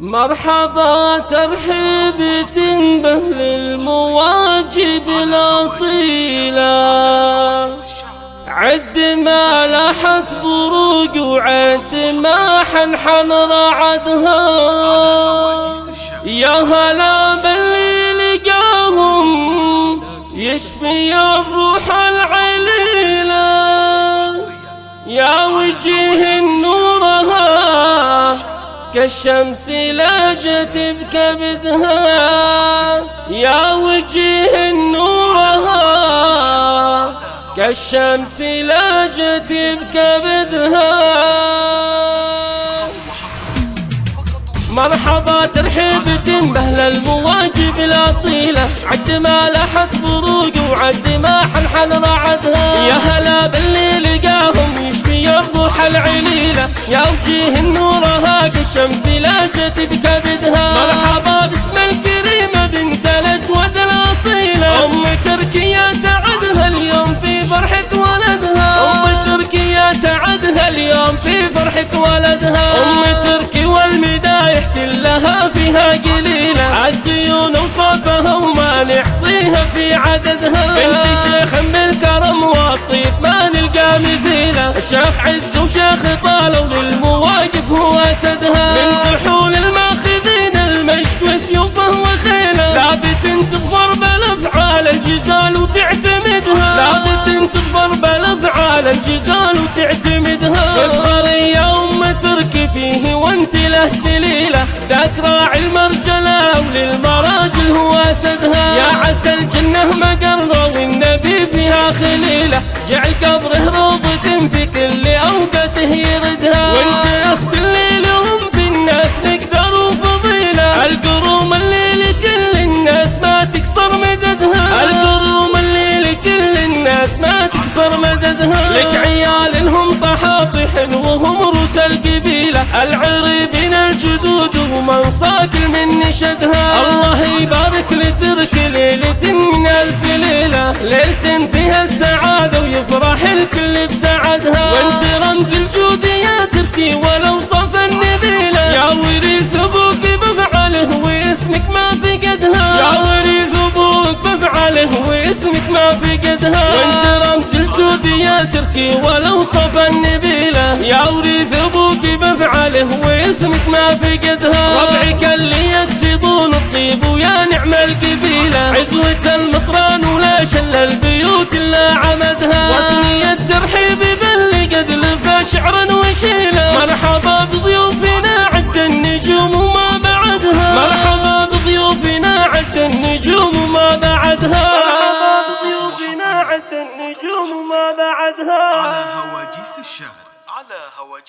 مرحبا ترحيب تنبه للمواجب الأصيلة، عد ما لاحت بروق وعد ما حنحن رعدها. يا هلا باللي لقاهم يشفي الروح العليلة، يا وجه نورها كالشمس لاجت بكبدها، يا وجه نورها كالشمس لاجت بكبدها. مرحبا ترحيب تنبه للمواجب الأصيلة، عد ما لاحت بروق وعد ما حنحن رعدها. يا هلا باللي لقاهم يشفي الروح العليلة، يا وجيه نورها كالشمس لاجت بكبدها. مرحبا باسم الكريمة بنت الأجود الأصيلة، أم تركيا سعدها اليوم في فرحة ولدها. أم تركيا سعدها اليوم في فرحة ولدها. أم تركي والمدايح كلها فيها قليلة، الزيون وصفها وما نحصيها في عددها. بنت شيخ بالكرم والطيب ما نلقى مثيله، الشيخ عز وشيخ طالوا للمواقف هو أسدها. من زحول الماخذين المجد وسيوفه وخيله، لابد تظفر بالأفعال الجزال وتعتمدها. لابد تظفر بالأفعال الجزال وتعتمدها. افخري يا أم تركي فيه وانت له سليلة، ذاك راعي المرجلة وللمراجل هو أسدها. يا عسى الجنة مقرة والنبي فيها خليلة، جعل قبره روضة في كل أوقاته يردها. وانت أخت اللي لهم في الناس مقدر وفضيلة، القروم اللي لكل الناس ما تكسر مددها. القروم اللي لكل الناس ما تكسر مددها. لك عيال هم طحاطح وهم روس القبيلة، العريبين الجدود ومن صاكل من نشدها. الله يبارك لترك ليلة من ألف ليلة، ليلة فيها السعادة ويفرح الكل بسعدها. وانت رمز الجود يا تركي ولو صف النبيلة، يا وريث ابوك بفعله واسمك ما فقدها. يا وريث ابوك بفعله واسمك ما فقدها. وانت رمز الجود يا تركي ولو صف النبيلة، يا وريث ابوك بفعله واسمك ما فقدها. ربعك اللي يكسبون الطيب ويا نعم القبيلة، عزوة المقران ولا شل البيوت الا عمدها. وثني الترحيب باللي قد لفى شعرا وشيله، مرحبا بضيوفنا عد النجوم وما بعدها. مرحبا بضيوفنا عد النجوم وما بعدها. مرحبا بضيوفنا عد النجوم وما بعدها. على هواجيس الشعر، على هواجيس